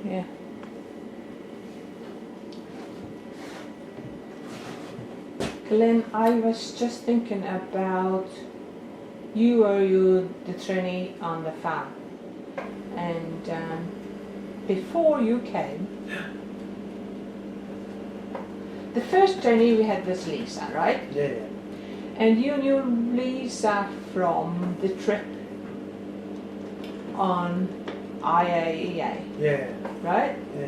Yeah. Glen, I was just thinking about you were the trainee on the farm, and before you came, the first trainee we had was Lisa, right? Yeah. And you knew Lisa from the trip on IAEA, Yeah. right? Yeah.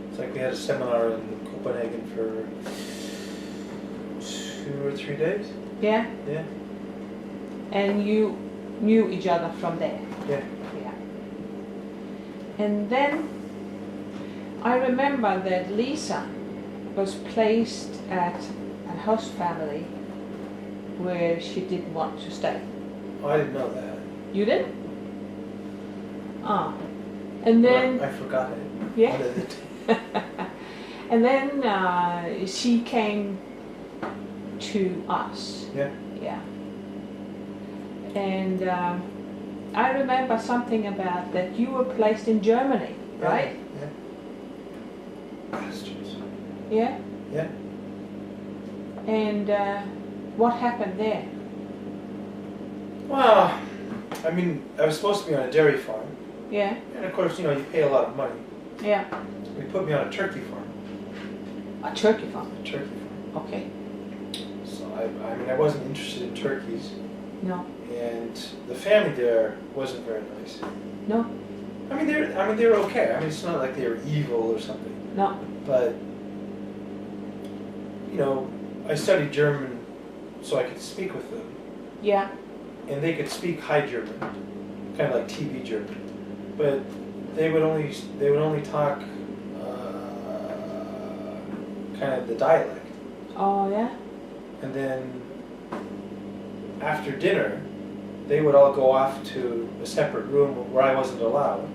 It's like we had a seminar in Copenhagen for 2 or 3 days. Yeah. Yeah. And you knew each other from there. Yeah. Yeah. And then I remember that Lisa was placed at a host family where she didn't want to stay. Oh, I didn't know that. You did? Ah. And then... I forgot it. Yeah. What is it? And then she came to us. Yeah. Yeah. And I remember something about that you were placed in Germany, right? Yeah. Bastards. Yeah? Yeah. And what happened there? Well, I mean, I was supposed to be on a dairy farm. Yeah? And of course, you pay a lot of money. Yeah. They put me on a turkey farm. A turkey farm. A turkey farm. Okay. So I mean, I wasn't interested in turkeys. No. And the family there wasn't very nice. No. I mean, they're okay. I mean, it's not like they were evil or something. No. But I studied German so I could speak with them, Yeah. and they could speak High German, kind of like TB German, but they would only talk kind of the dialect. Oh, yeah? And then after dinner, they would all go off to a separate room where I wasn't allowed,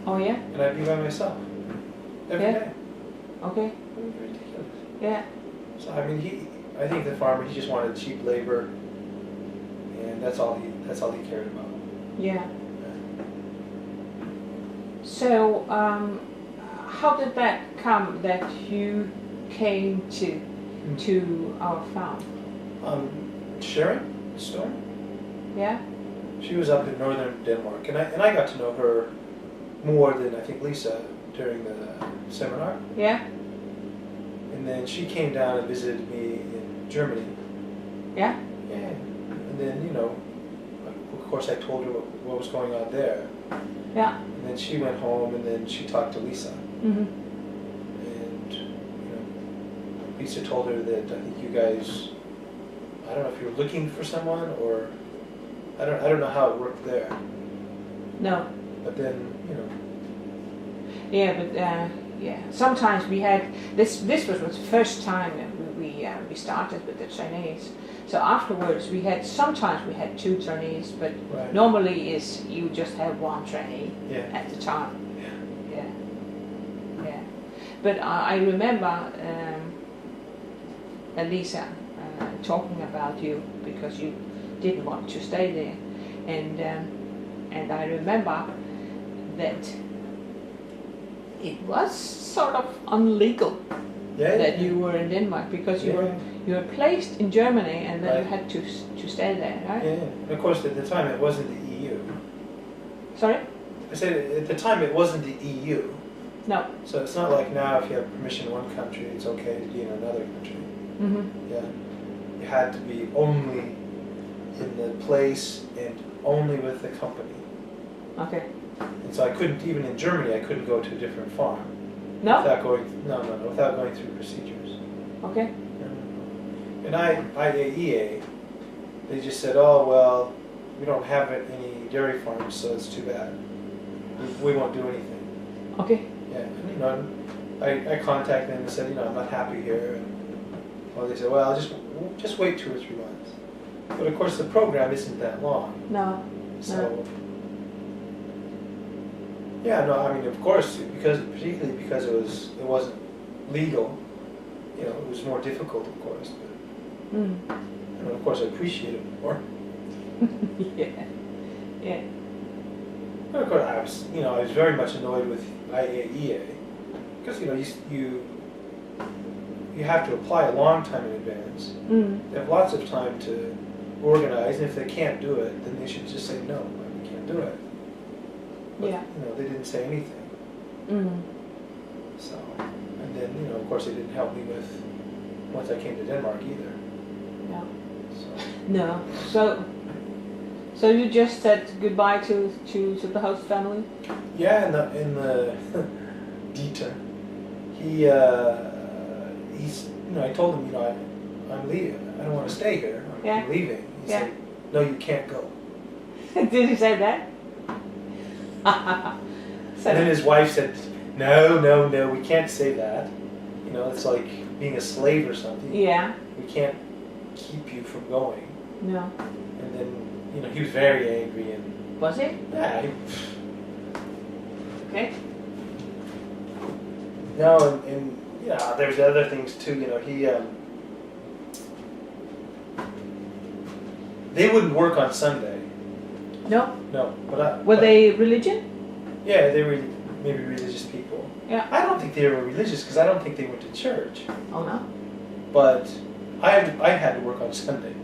Oh, yeah? and I'd be by myself every Yeah. day. Okay. It was ridiculous. Yeah. So I mean, I think the farmer, he just wanted cheap labor, and that's all he cared about. Yeah. So, how did that come that you came to our farm? Sharon Stone, Yeah? she was up in northern Denmark, and I got to know her more than I think Lisa during the seminar. Yeah? And then she came down and visited me in Germany. Yeah? Yeah. And then, of course I told her what was going on there. Yeah. And then she went home and then she talked to Lisa. Mm-hmm. And, Lisa told her that I think you guys, I don't know if you were looking for someone or, I don't know how it worked there. No. But then, Yeah, but yeah. Sometimes we had this. This was the first time we started with the trainees. So afterwards, sometimes we had 2 trainees, but right. normally you just have 1 trainee Yeah. at the time. Yeah. Yeah. Yeah. But I remember Elisa talking about you because you didn't want to stay there, and I remember that it was sort of illegal that you were in Denmark because you were placed in Germany and then you had to stay there, right? Yeah. And of course, at the time it wasn't the EU. Sorry? I said at the time it wasn't the EU. No. So it's not like now if you have permission in one country, it's okay to be in another country. Mm-hmm. Yeah. You had to be only in the place and only with the company. Okay. And so I couldn't, even in Germany, I couldn't go to a different farm. No? Without going through procedures. Okay. And IAEA, they just said, oh, well, we don't have any dairy farms, so it's too bad. We won't do anything. Okay. Yeah, and I contacted them and said, I'm not happy here. And well, they said, well, just wait 2 or 3 months. But of course, the program isn't that long. No. So, yeah, no, I mean, of course, particularly because it wasn't legal, it was more difficult, of course. But, and of course, I appreciate it more. Yeah. Yeah. And of course, I was very much annoyed with IAEA because you have to apply a long time in advance. They have lots of time to organize, and if they can't do it, then they should just say no, we can't do it. But, they didn't say anything. So, and then of course, they didn't help me with once I came to Denmark either. No. So. No. So you just said goodbye to the host family? Yeah, in the Dieter, he's I told him I'm leaving. I don't want to stay here. I'm leaving. He said, no, you can't go. Did he say that? So, and then his wife said, no, we can't say that. It's like being a slave or something. Yeah. We can't keep you from going. No. And then, he was very angry and... Was he? Yeah. Okay. No, and there's other things too, he... They wouldn't work on Sunday. No? No, but were they religion? Yeah, they were maybe religious people. Yeah. I don't think they were religious because I don't think they went to church. Oh no? But I had to work on Sunday.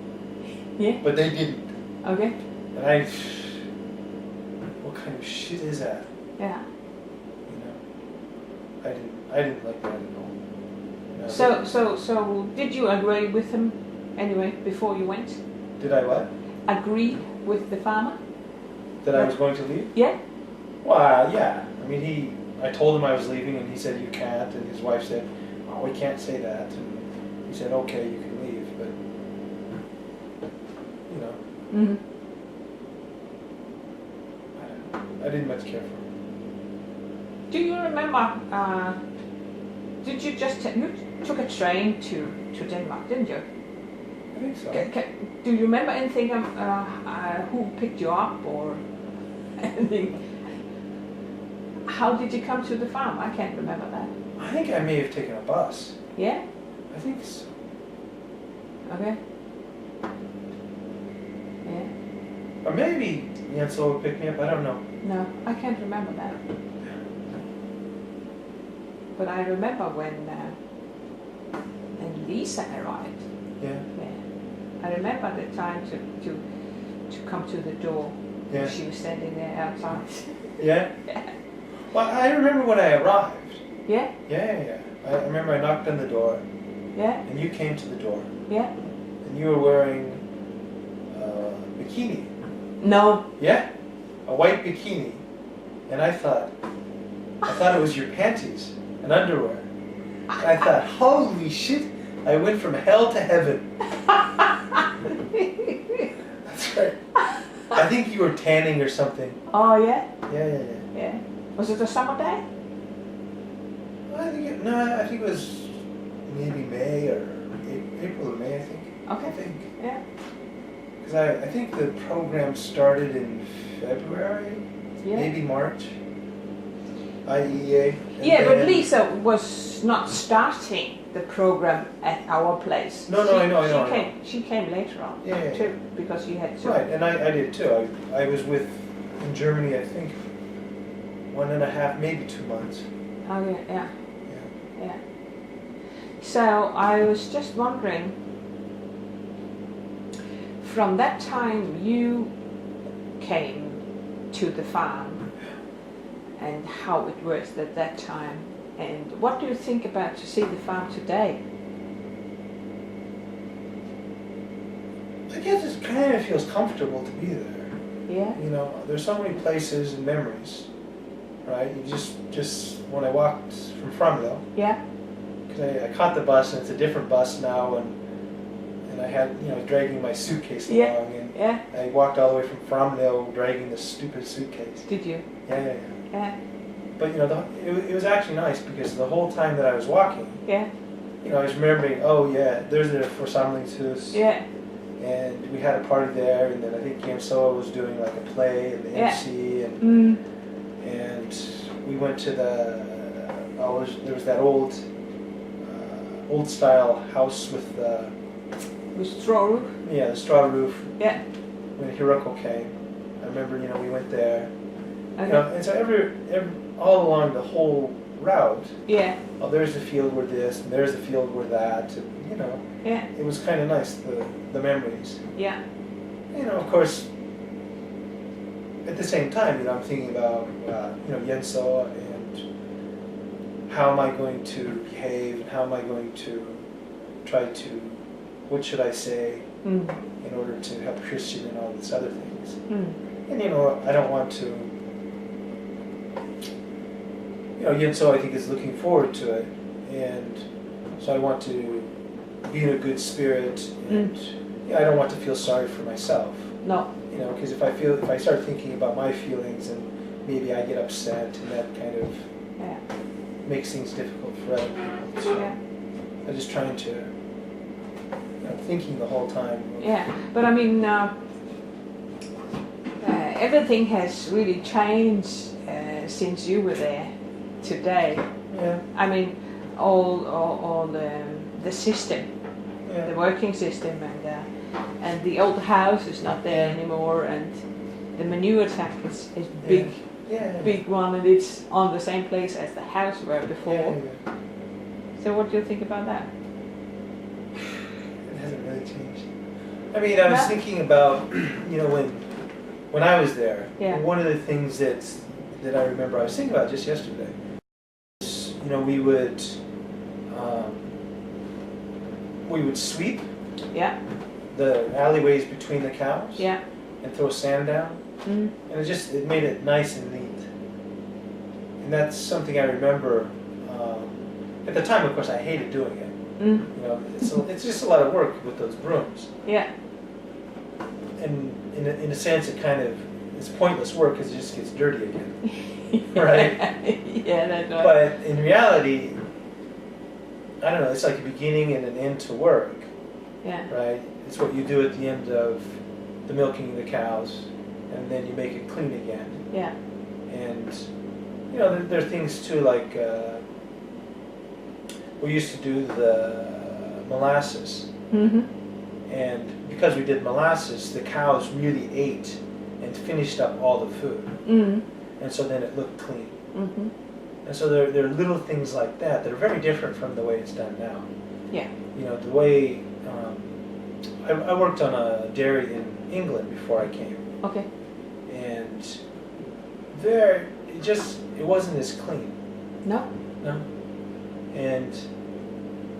Yeah. But they didn't. Okay. And what kind of shit is that? Yeah. I didn't like that at all. So did you agree with him anyway before you went? Did I what? Agree with the farmer? That I was going to leave? Yeah. Well, yeah. I mean, I told him I was leaving, and he said you can't, and his wife said, "Oh, we can't say that." And he said, "Okay, you can leave," but Mm-hmm. I didn't much care for him. Do you remember? Did you you took a train to Denmark, didn't you? I think so. Do you remember anything who picked you up or anything? How did you come to the farm? I can't remember that. I think I may have taken a bus. Yeah? I think so. Okay. Yeah. Or maybe Jensel would pick me up, I don't know. No, I can't remember that. But I remember when Lisa arrived. Yeah. Yeah. I remember the time to come to the door. Yeah. She was standing there outside. Yeah? Yeah. Well, I remember when I arrived. Yeah? Yeah. I remember I knocked on the door. Yeah? And you came to the door. Yeah? And you were wearing a bikini. No. Yeah? A white bikini. And I thought it was your panties and underwear. And I thought, holy shit, I went from hell to heaven. That's right. I think you were tanning or something. Oh, yeah? Yeah. Was it a summer day? I think it was maybe May or April or May, I think. Okay. I think. Yeah. Because I think the program started in February, maybe March. IEA. Yeah, but Lisa was not starting the program at our place. No, I know. She came later on. Yeah. Too, because she had to. Right, and I did too. I was in Germany, I think, 1.5, maybe 2 months. Oh yeah. So I was just wondering, from that time you came to the farm and how it was at that time, and what do you think about to see the farm today? I guess it kind of feels comfortable to be there. Yeah. There's so many places and memories, right? You just when I walked from Fromville. Yeah. Because I caught the bus, and it's a different bus now, and I had, dragging my suitcase along, and I walked all the way from Fromville dragging this stupid suitcase. Did you? Yeah. But it was actually nice because the whole time that I was walking, I was remembering, there's the Versammlungshaus. Yeah. And we had a party there, and then I think Jensel was doing like a play and the MC, and we went to there was that old style house with straw roof. Yeah, the straw roof. Yeah. When Hiroko came, I remember we went there, Okay. You know, and so every all along the whole route. Yeah. Oh, there's a field where this, and there's a field where that, and, you know. Yeah. It was kind of nice, the memories. Yeah. You know, of course, at the same time, you know, I'm thinking about, you know, Yenso and how am I going to behave, and how am I going to try to, what should I say in order to help Christian and all these other things. And, you know, I don't want to, you know, Yenso I think is looking forward to it, and so I want to be in a good spirit, and yeah, I don't want to feel sorry for myself. No. You know, because if I start thinking about my feelings, and maybe I get upset, and that kind of makes things difficult for other people. So I'm just trying to, you know, thinking the whole time. Yeah, but I mean, everything has really changed since you were there today. Yeah. I mean, all the system, the working system, and the old house is not there anymore, and the manure tank is big, big one, and it's on the same place as the house were before. So what do you think about that? It hasn't really changed. I mean, I was thinking about, you know, when I was there, one of the things that I remember I was thinking about just yesterday, you know, we would sweep the alleyways between the cows and throw sand down, and it made it nice and neat. And that's something I remember. At the time, of course, I hated doing it. You know, it's just a lot of work with those brooms. Yeah. And in a sense, it's pointless work because it just gets dirty again, right? Yeah, that's right. But in reality, I don't know. It's like a beginning and an end to work. Yeah. Right. It's what you do at the end of the milking of the cows, and then you make it clean again. Yeah. And you know, there are things too, like we used to do the molasses, and because we did molasses, the cows really ate and finished up all the food, and so then it looked clean. And so there are little things like that that are very different from the way it's done now. Yeah. You know, the way I worked on a dairy in England before I came. Okay. And there, it wasn't as clean. No. No. And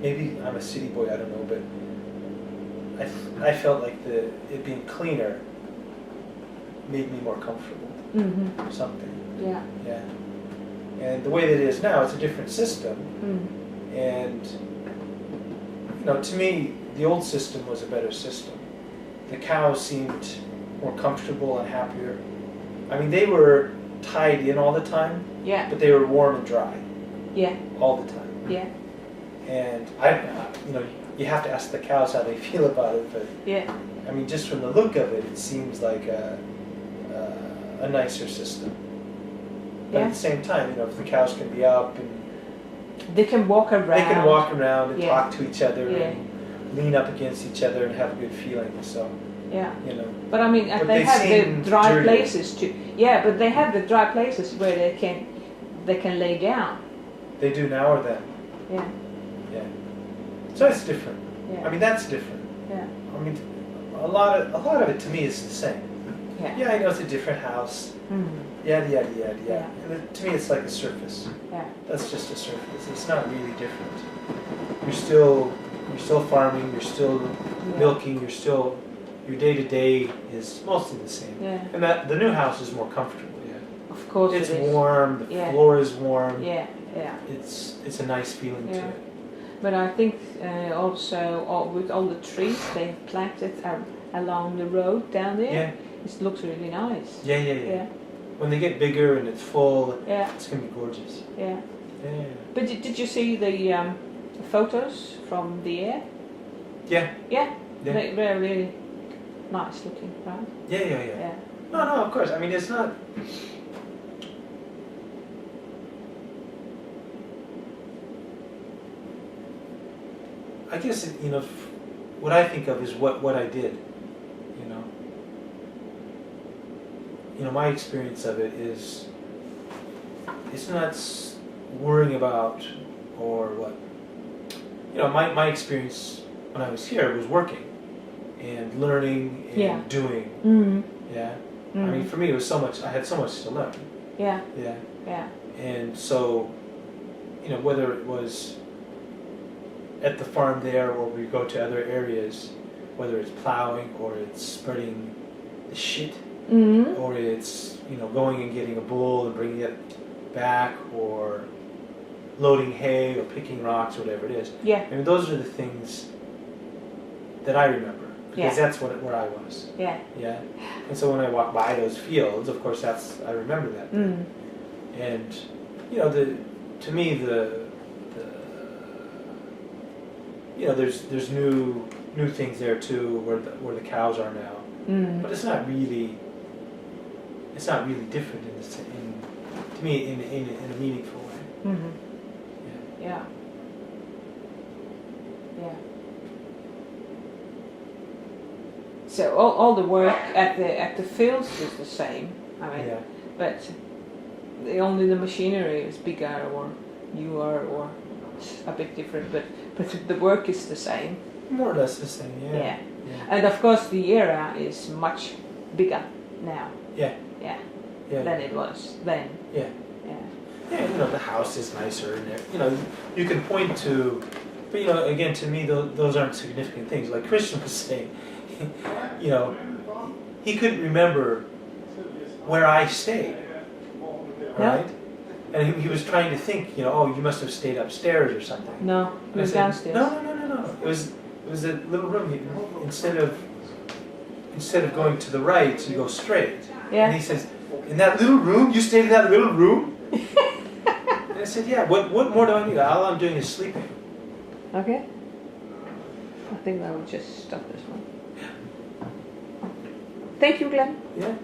maybe I'm a city boy, I don't know, but I felt like it being cleaner made me more comfortable. Or something. Yeah. Yeah. And the way that it is now, it's a different system. And you know, to me, the old system was a better system. The cows seemed more comfortable and happier. I mean, they were tied in all the time. Yeah. But they were warm and dry. Yeah. All the time. Yeah. And you know, you have to ask the cows how they feel about it. But I mean, just from the look of it, it seems like a nicer system. But at the same time, you know, if the cows can be up and they can walk around. They can walk around and talk to each other and lean up against each other and have a good feeling. So you know. But I mean, they have the dry places too. Yeah, but they have the dry places where they can lay down. They do now or then. Yeah. Yeah. So it's different. Yeah. I mean, that's different. Yeah. I mean, a lot of it to me is the same. Yeah. Yeah, I know it's a different house. Yada yada yada yada. And to me, it's like a surface. Yeah. That's just a surface. It's not really different. You're still farming. You're still milking. Your day to day is mostly the same. Yeah. And the new house is more comfortable. Yeah. Of course it's it is. warm. The floor is warm. Yeah. Yeah. It's a nice feeling to it. But I think also with all the trees they planted along the road down there, it looks really nice. Yeah. When they get bigger and it's full, it's gonna be gorgeous. Yeah. Yeah. But did you see the photos from the air? Yeah. Yeah. They're really nice looking, right? Yeah. No, of course. I mean, it's not. I guess you know, what I think of is what I did. my experience of it is, it's not worrying about or what. My experience when I was here was working and learning and doing. Mm-hmm. Yeah. Mm-hmm. I mean, for me, it was so much. I had so much to learn. Yeah. Yeah. Yeah. And so, whether it was at the farm there or we go to other areas, whether it's plowing or it's spreading the shit, Mm-hmm. or it's going and getting a bull and bringing it back, or loading hay or picking rocks, whatever it is. Yeah. I mean, those are the things that I remember because that's where I was. Yeah. Yeah. And so when I walk by those fields, of course, I remember that. Mm. And to me there's new things there too where the cows are now. Mm. But it's not really different to me in a meaningful way. Mm-hmm. Yeah. Yeah. So all the work at the fields is the same. I mean, but only the machinery is bigger or newer or a bit different. But the work is the same. More or less the same. Yeah. And of course the area is much bigger now. Yeah. Than it was then. Yeah. The house is nicer, and you can point to, but again, to me, those aren't significant things. Like Christian was saying, he couldn't remember where I stayed, right? And he was trying to think, you must have stayed upstairs or something. No, it was downstairs. No. It was a little room. Instead of going to the right, you go straight. Yeah. And he says, in that little room? You stayed in that little room? And I said, yeah, what more do I need? All I'm doing is sleeping. Okay. I think I will just stop this one. Thank you, Glen. Yeah.